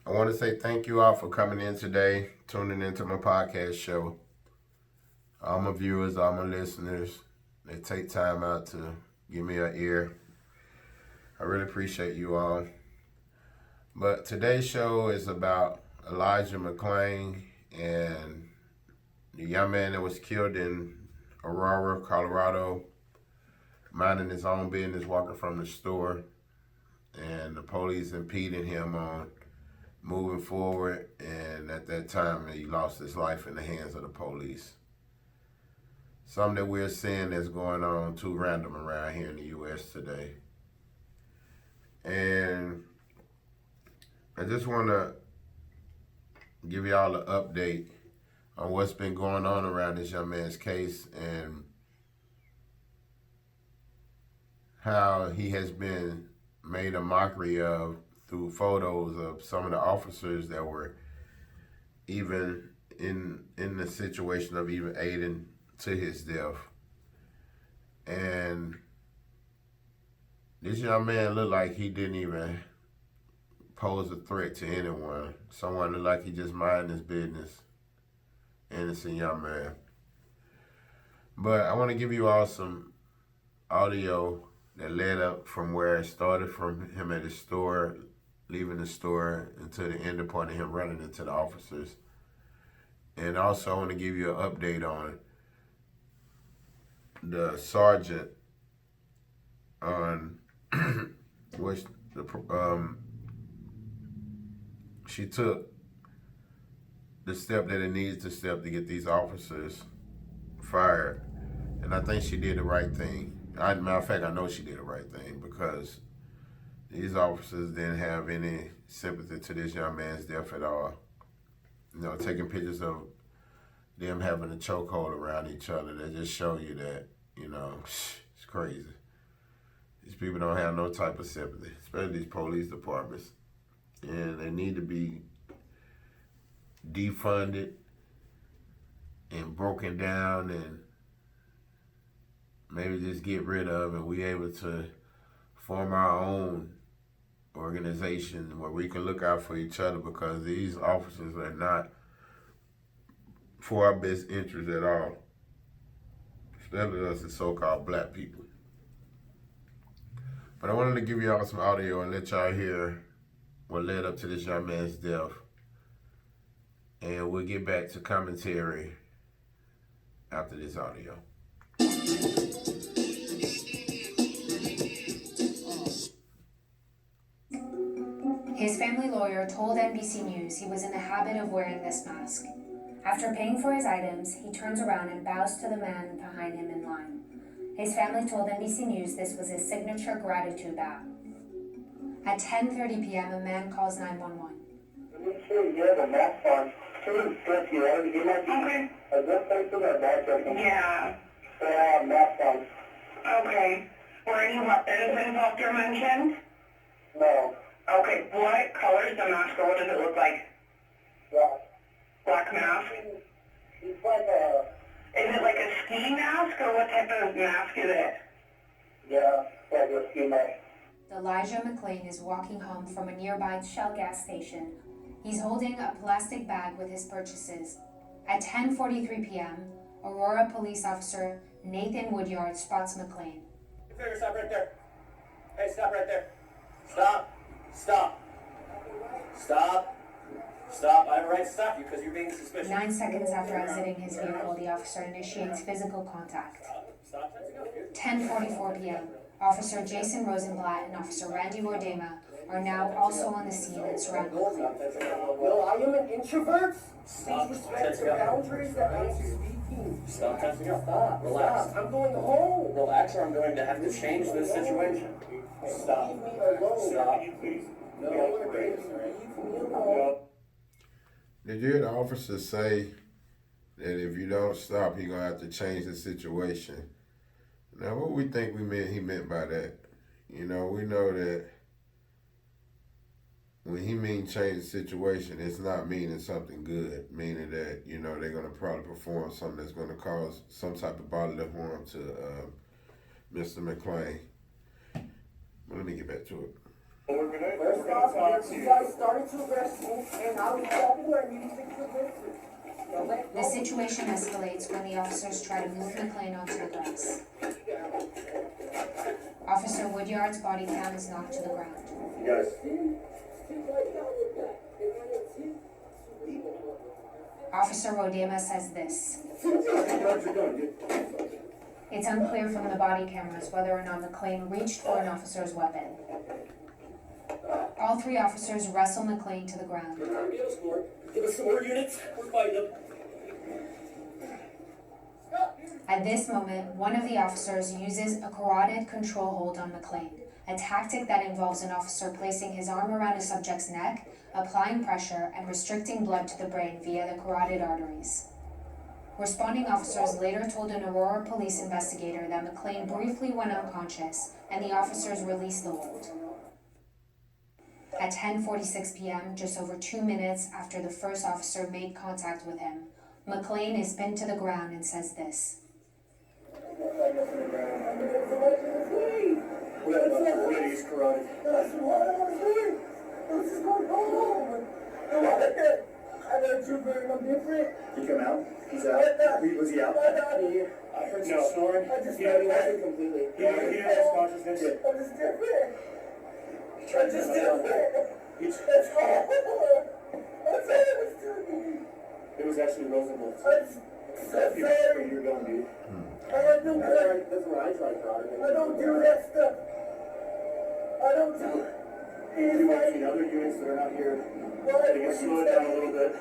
I want to say thank you all for coming in today, tuning into my podcast show. All my viewers, all my listeners, they take time out to give me an ear. I really appreciate you all. But today's show is about Elijah McCla and the young man that was killed in Aurora, Colorado, minding his own business, walking from the store, and the police impeding him on moving forward, and at that time he lost his life in the hands of the police. Something that we're seeing that's going on too random around here in the U.S. today. And I just want to give y'all an update on what's been going on around this young man's case and how he has been made a mockery of through photos of some of the officers that were even in the situation of even aiding to his death. And this young man looked like he didn't even pose a threat to anyone. Someone looked like he just minded his business. Innocent young man. But I want to give you all some audio that led up from where it started, from him at his store, leaving the store, until the end point of him running into the officers. And also I want to give you an update on the sergeant on which she took the step that it needs to step to get these officers fired. And I think she did the right thing. Matter of fact, I know she did the right thing, because these officers didn't have any sympathy to this young man's death at all. You know, taking pictures of them having a chokehold around each other, they just show you that, you know, it's crazy. These people don't have no type of sympathy, especially these police departments. And they need to be defunded and broken down, and maybe just get rid of, and we able to form our own organization where we can look out for each other, because these officers are not for our best interest at all, especially us as so-called black people. But I wanted to give y'all some audio and let y'all hear what led up to this young man's death. And we'll get back to commentary after this audio. His family lawyer told NBC News he was in the habit of wearing this mask. After paying for his items, he turns around and bows to the man behind him in line. His family told NBC News this was his signature gratitude bow. At 10:30 p.m., a man calls 911. Make sure you have a mask on. Okay. I just placed in that bag right. Yeah. So I have mask on. Okay. Were any weapons involved or mentioned? No. Okay. What color is the mask, or what does it look like? Black. Black mask? It's like a... Is it like a ski mask, or what type of mask is it? Yeah, like a ski mask. Elijah McCla is walking home from a nearby Shell gas station. He's holding a plastic bag with his purchases. At 10:43 p.m., Aurora police officer Nathan Woodyard spots McCla. Stop right there. Hey, stop right there. Stop. Stop. Stop. Stop. I have a right to stop you because you're being suspicious. 9 seconds after exiting his vehicle, the officer initiates physical contact. Stop. 10:44 p.m., Officer Jason Rosenblatt and Officer Randy Wardema are now also on the scene and surround McCla. No, I am an introvert. Stop. Please respect the boundaries that I'm speaking. Stop testing up. Stop. Relax. Stop. I'm going home. Relax, or I'm going to have to change this situation. Stop. Leave me alone. Stop. No, leave me alone. Did you hear the officer say that if you don't stop, you're going to have to change the situation? Now, what we think he meant by that? You know, we know that when he means change the situation, it's not meaning something good, meaning that, you know, they're going to probably perform something that's going to cause some type of bodily harm to Mr. McCla. But let me get back to it. First off, you guys started to arrest me, and I was walking away, and you need to convince me. Now let The go. situation escalates when the officers try to move McClain onto the grass. Officer Woodyard's body cam is knocked to the ground. You guys. Officer Rodema says this. It's unclear from the body cameras whether or not McClain reached for an officer's weapon. All three officers wrestle McClain to the ground. Give us some more units. We're fighting them. At this moment, one of the officers uses a carotid control hold on McClain, a tactic that involves an officer placing his arm around a subject's neck, applying pressure, and restricting blood to the brain via the carotid arteries. Responding officers later told an Aurora police investigator that McClain briefly went unconscious, and the officers released the hold. At 10:46 p.m., just over 2 minutes after the first officer made contact with him, McClain is pinned to the ground and says this. We got to use carotid. That's what I was doing. This is going on. I know you're very different. He come out? He's out? Was he out? I'm out of here. I heard some snoring. I just He wasn't completely. He lost consciousness. I'm just different. I'm just different. It's- That's all. That's all it was to me. It was actually Rosenbluth. I'm just sorry. You're going, dude. I have no blood. That's where I tried carotid. I don't do that stuff. I don't do You might anything. see other units that are not here. Why? They can slow it down a little bit.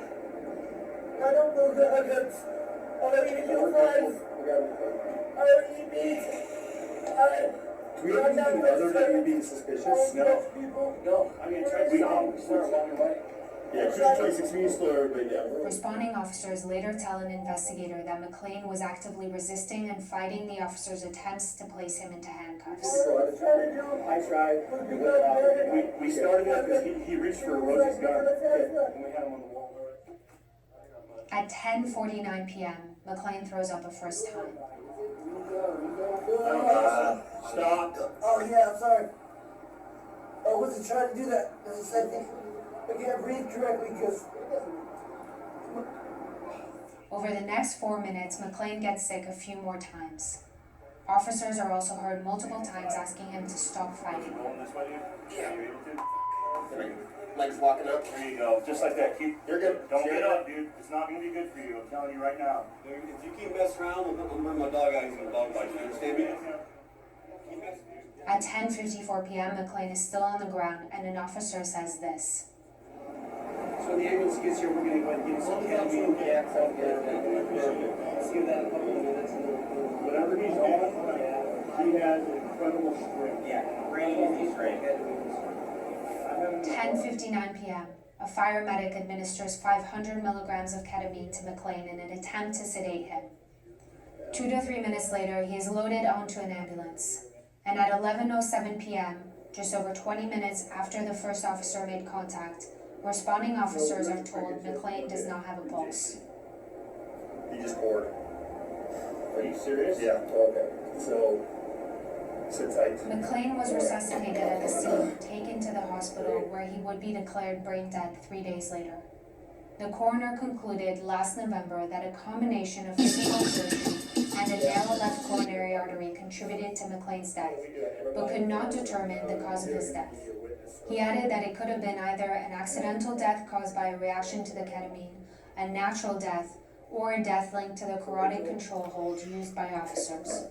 I don't know the others. I don't eat your fries. I don't eat meat. Do we have anything other than you being suspicious? No. No. I mean, we don't. We're along the way. Yeah, 226 means slow everybody down. Responding officers later tell an investigator that McClain was actively resisting and fighting the officers' attempts to place him into handcuffs. I tried. We started it because he reached for Rosie's gun. And we had him on the wall. At 10:49 p.m., McClain throws up a first time. Stop. Oh yeah, I'm sorry. I wasn't trying to do that. I can't breathe correctly because Over the next 4 minutes, McClain gets sick a few more times. Officers are also heard multiple times asking him to stop fighting. Going this way, dude? Yeah. Are you able to? legs walking up. There you go. Just like that. Keep. You're good. Don't get up, dude. It's not gonna be good for you. I'm telling you right now. If you keep messing around, I'm gonna bring my dog out. He's gonna dog bite you. Understand me? At 10:54 p.m., McClain is still on the ground, and an officer says this. So when the ambulance gets here, we're gonna go ahead and give you some ketamine. Yeah, sounds good. Let's give that a couple of minutes. Whatever he's on, he has incredible strength. Yeah, crazy strength. 10:59 p.m., a fire medic administers 500 milligrams of ketamine to McClain in an attempt to sedate him. 2 to 3 minutes later, he is loaded onto an ambulance. And at 11:07 p.m., just over 20 minutes after the first officer made contact, responding officers are told McClain does not have a pulse. He just poured. Are you serious? Yeah. Okay. So, sit tight. McClain was resuscitated at the scene, taken to the hospital where he would be declared brain dead 3 days later. The coroner concluded last November that a combination of physical surgery and a narrow left coronary artery contributed to McClain's death, but could not determine the cause of his death. He added that it could have been either an accidental death caused by a reaction to the ketamine, a natural death, or a death linked to the carotid control hold used by officers.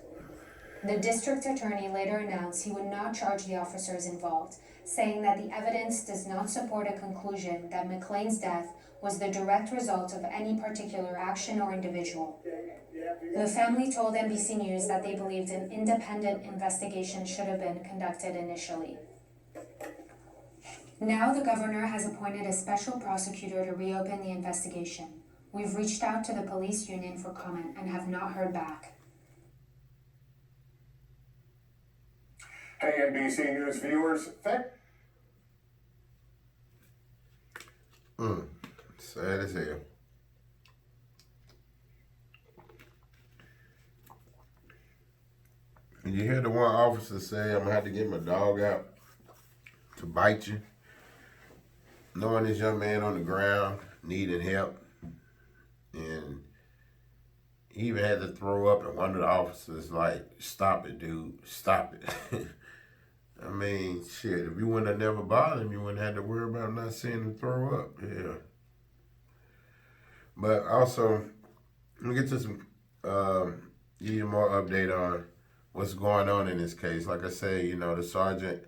The district attorney later announced he would not charge the officers involved, saying that the evidence does not support a conclusion that McClain's death was the direct result of any particular action or individual. The family told NBC News that they believed an independent investigation should have been conducted initially. Now the governor has appointed a special prosecutor to reopen the investigation. We've reached out to the police union for comment and have not heard back. Hey, NBC News viewers, Sad as hell. And you hear the one officer say, I'm gonna have to get my dog out. to bite you. Knowing this young man on the ground needing help, and he even had to throw up, and one of the officers like, "Stop it, dude, stop it." I mean, shit, if you wouldn't have never bothered him, you wouldn't have to worry about not seeing him throw up. Yeah. But also, let me get to some, give you more update on what's going on in this case. Like I said, the sergeant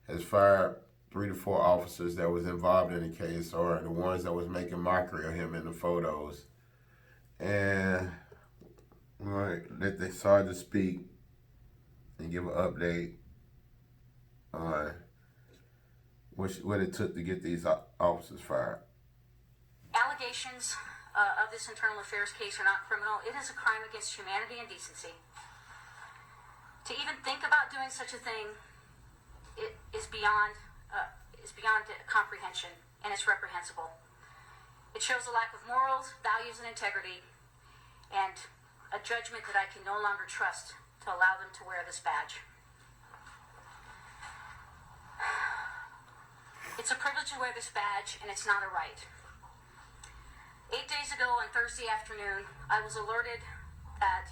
has fired 3 to 4 officers that was involved in the case, or the ones that was making mockery of him in the photos. And we're going to let the sergeant speak and give an update on what it took to get these officers fired. Allegations of this internal affairs case are not criminal. It is a crime against humanity and decency. To even think about doing such a thing is beyond comprehension, and it's reprehensible. It shows a lack of morals, values, and integrity, and a judgment that I can no longer trust to allow them to wear this badge. It's a privilege to wear this badge, and it's not a right. 8 days ago on Thursday afternoon, I was alerted that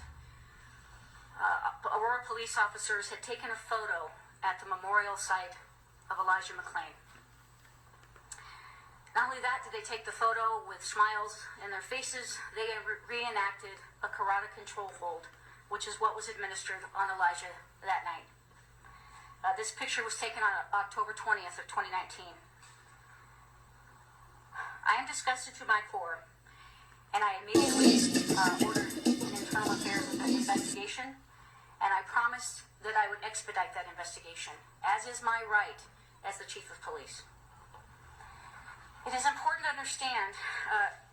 Aurora police officers had taken a photo at the memorial site of Elijah Mccla. Not only that, did they take the photo with smiles in their faces, they reenacted a karate control hold, which is what was administered on Elijah that night. This picture was taken on October 20th of 2019. I am disgusted to my core, and I immediately ordered an internal affairs investigation, and I promised that I would expedite that investigation, as is my right as the chief of police. It is important to understand,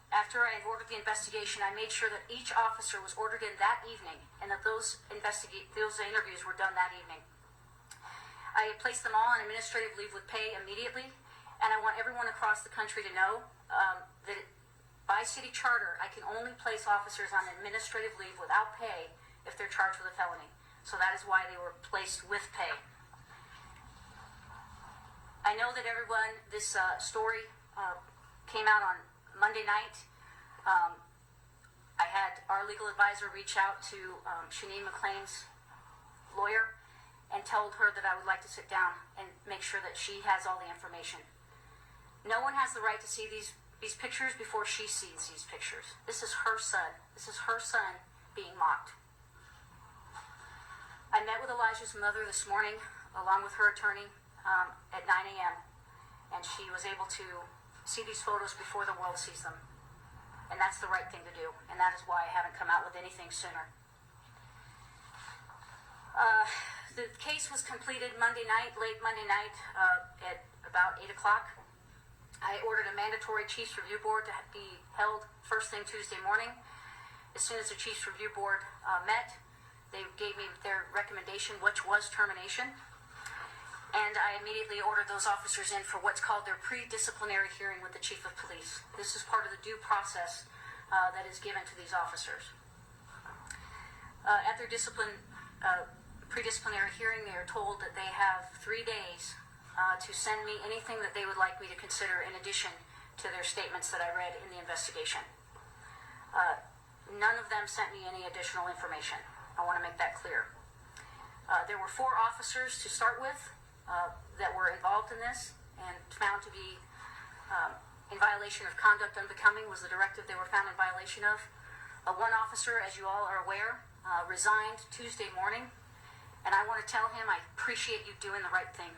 after I had ordered the investigation, I made sure that each officer was ordered in that evening, and that those interviews were done that evening. I had placed them all on administrative leave with pay immediately, and I want everyone across the country to know that by city charter, I can only place officers on administrative leave without pay if they're charged with a felony. So that is why they were placed with pay. I know that this story came out on Monday night. I had our legal advisor reach out to Shanine McClain's lawyer and told her that I would like to sit down and make sure that she has all the information. No one has the right to see these pictures before she sees these pictures. This is her son. This is her son being mocked. I met with Elijah's mother this morning, along with her attorney, at 9 a.m., and she was able to see these photos before the world sees them. And that's the right thing to do, and that is why I haven't come out with anything sooner. The case was completed late Monday night, at about 8 o'clock. I ordered a mandatory Chiefs Review Board to be held first thing Tuesday morning. As soon as the Chiefs Review Board met, they gave me their recommendation, which was termination. And I immediately ordered those officers in for what's called their pre-disciplinary hearing with the Chief of Police. This is part of the due process that is given to these officers. At their pre-disciplinary hearing, they are told that they have 3 days to send me anything that they would like me to consider in addition to their statements that I read in the investigation. None of them sent me any additional information. I want to make that clear. There were 4 officers to start with that were involved in this and found to be in violation of conduct unbecoming was the directive they were found in violation of. One officer, as you all are aware, resigned Tuesday morning, and I want to tell him I appreciate you doing the right thing.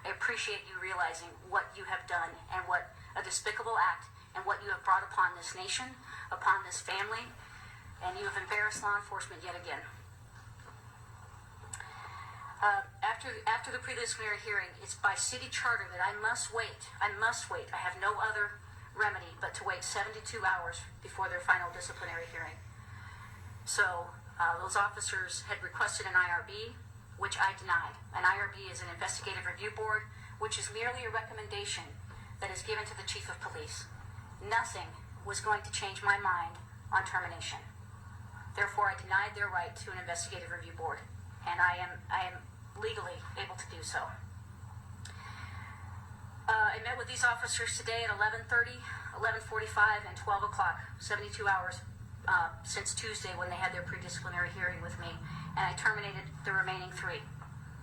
I appreciate you realizing what you have done and what a despicable act and what you have brought upon this nation, upon this family, and you have embarrassed law enforcement yet again. After the pre-disciplinary hearing, it's by city charter that I must wait. I have no other remedy but to wait 72 hours before their final disciplinary hearing. So those officers had requested an IRB, which I denied. An IRB is an investigative review board, which is merely a recommendation that is given to the Chief of Police. Nothing was going to change my mind on termination. Therefore, I denied their right to an investigative review board, and I am legally able to do so. I met with these officers today at 11:30, 11:45, and 12 o'clock, 72 hours since Tuesday when they had their pre-disciplinary hearing with me, and I terminated the remaining 3.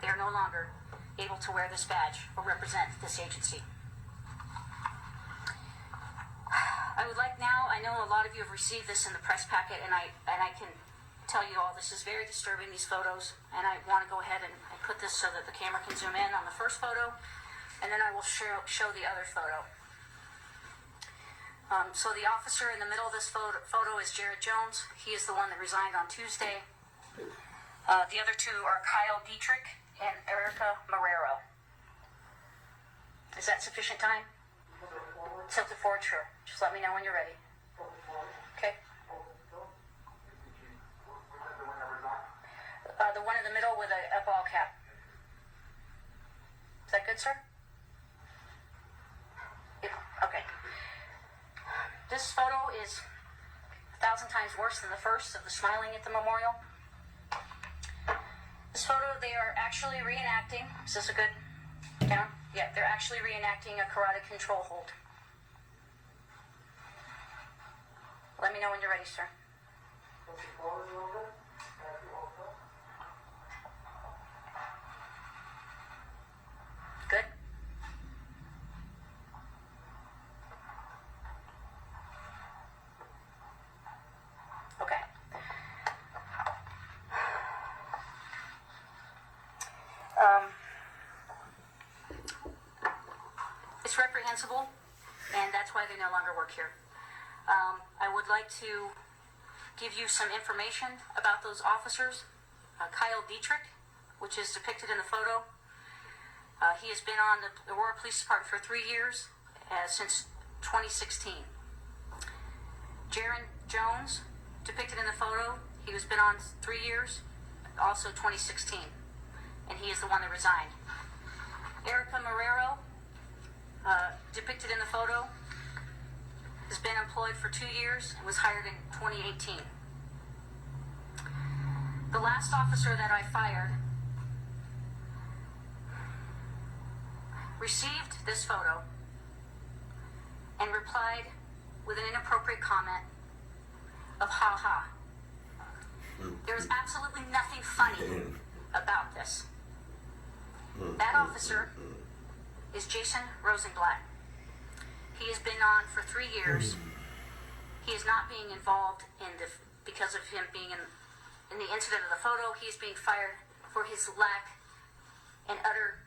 They are no longer able to wear this badge or represent this agency. I would like now, I know a lot of you have received this in the press packet, and I can tell you all this is very disturbing, these photos, and I want to go ahead and put this so that the camera can zoom in on the first photo, and then I will show the other photo. So the officer in the middle of this photo is Jared Jones. He is the one that resigned on Tuesday. The other 2 are Kyle Dietrich and Erica Marrero. Is that sufficient time? Tilt it forward, sure. Just let me know when you're ready. Okay. The one in the middle with a ball cap. Is that good, sir? Yeah. Okay. This photo is 1,000 times worse than the first of the smiling at the memorial. This photo, they are actually reenacting. Is this a good count? Yeah, they're actually reenacting a karate control hold. Let me know when you're ready, sir. Good. Okay. It's reprehensible, and that's why they no longer work here. I would like to give you some information about those officers. Kyle Dietrich, which is depicted in the photo, he has been on the Aurora Police Department for 3 years, since 2016. Jared Jones, depicted in the photo, he has been on 3 years, also 2016, and he is the one that resigned. Erica Marrero, depicted in the photo, has been employed for 2 years and was hired in 2018. The last officer that I fired received this photo and replied with an inappropriate comment of "ha ha." There is absolutely nothing funny about this. That officer is Jason Rosenblatt. He has been on for 3 years. He is not being involved because of him being in the incident of the photo. He is being fired for his lack and utter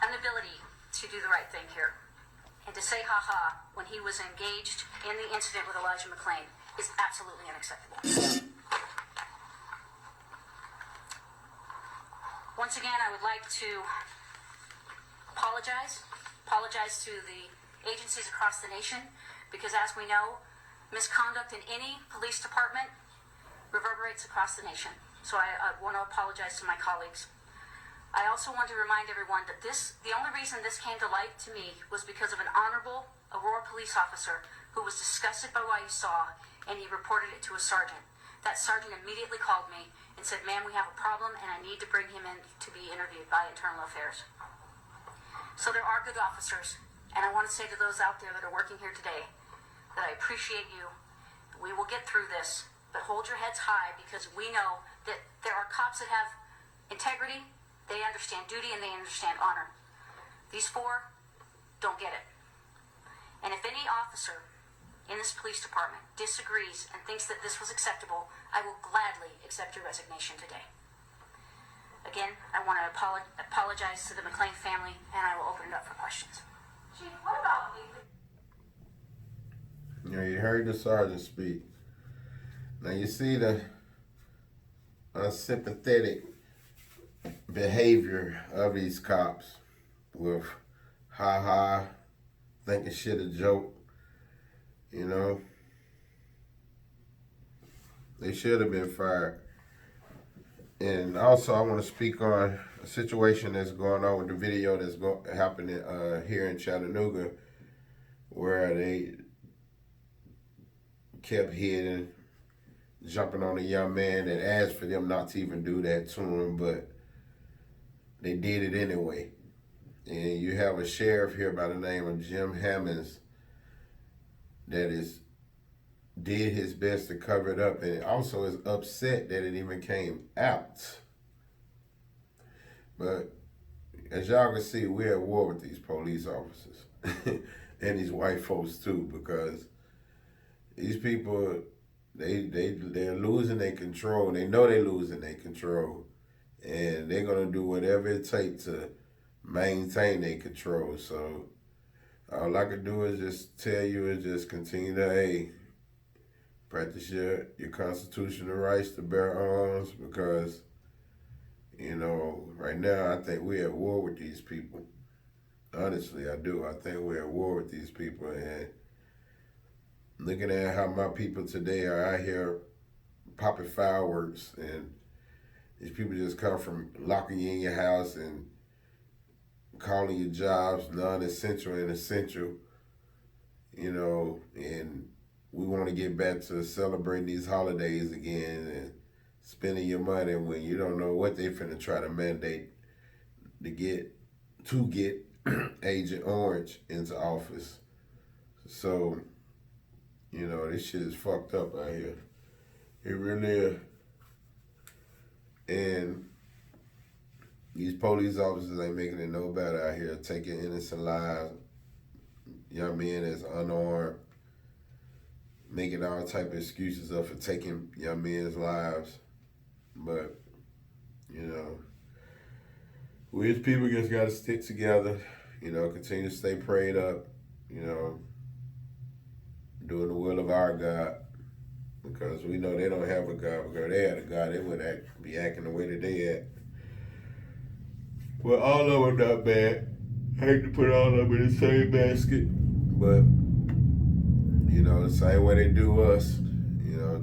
inability to do the right thing here. And to say ha-ha when he was engaged in the incident with Elijah McClain is absolutely unacceptable. Once again, I would like to apologize to the agencies across the nation, because as we know, misconduct in any police department reverberates across the nation. So I want to apologize to my colleagues. I also want to remind everyone that the only reason this came to light to me was because of an honorable Aurora police officer who was disgusted by what he saw, and he reported it to a sergeant. That sergeant immediately called me and said, "Ma'am, we have a problem, and I need to bring him in to be interviewed by Internal Affairs." So there are good officers, and I want to say to those out there that are working here today that I appreciate you. We will get through this, but hold your heads high, because we know that there are cops that have integrity, they understand duty, and they understand honor. These 4 don't get it. And if any officer in this police department disagrees and thinks that this was acceptable, I will gladly accept your resignation today. Again, I want to apologize to the McClain family, and I will open it up for questions. Chief, what about me? You heard the sergeant speak. Now you see the unsympathetic behavior of these cops with ha-ha, thinking shit a joke, you know. They should have been fired. And also, I want to speak on a situation that's going on with the video that's happening here in Chattanooga, where they kept hitting, jumping on a young man that asked for them not to even do that to him. But they did it anyway. And you have a sheriff here by the name of Jim Hammonds that did his best to cover it up, and also is upset that it even came out. But as y'all can see, we're at war with these police officers and these white folks too, because these people, they're losing their control. They know they're losing their control, and they're gonna do whatever it takes to maintain their control. So all I can do is just tell you is just continue to practice your constitutional rights to bear arms, because right now I think we're at war with these people. Honestly, I do. I think we're at war with these people, and looking at how my people today are out here popping fireworks, and these people just come from locking you in your house and calling your jobs non-essential and essential, and we want to get back to celebrating these holidays again and spending your money when you don't know what they finna try to mandate to get Agent Orange into office. So, this shit is fucked up out here. It really is. And these police officers ain't making it no better out here, taking innocent lives, young men that's unarmed, making all type of excuses up for taking young men's lives. But, we as people just got to stick together, continue to stay prayed up, doing the will of our God, because we know they don't have a God. Because they had a God, they would be acting the way that they act. Well, all of them not bad. I hate to put all of them in the same basket, but the same way they do us,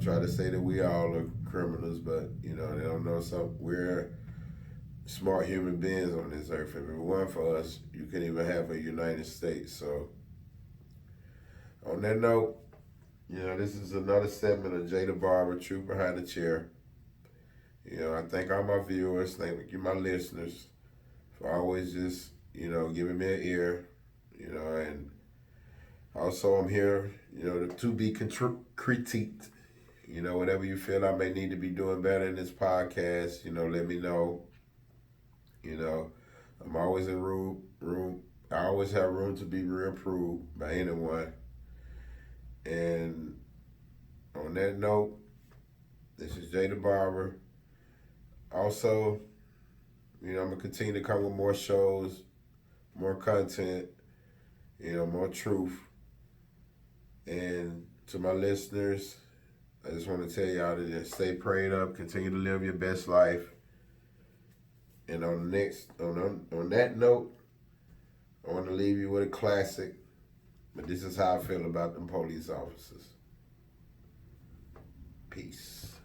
try to say that we all are criminals, but they don't know we're smart human beings on this earth. If it weren't for us, you couldn't even have a United States. So on that note, this is another segment of Jthebarber, Truth Behind the Chair. I thank all my viewers, thank you, my listeners, for always just, giving me an ear, and also I'm here, to be critiqued. Whatever you feel I may need to be doing better in this podcast, let me know. I'm always in room. I always have room to be reapproved by anyone. And on that note, this is Jthebarber. Also, I'm going to continue to come with more shows, more content, more truth. And to my listeners, I just want to tell y'all to just stay prayed up, continue to live your best life. And on that note, I want to leave you with a classic, but this is how I feel about them police officers. Peace.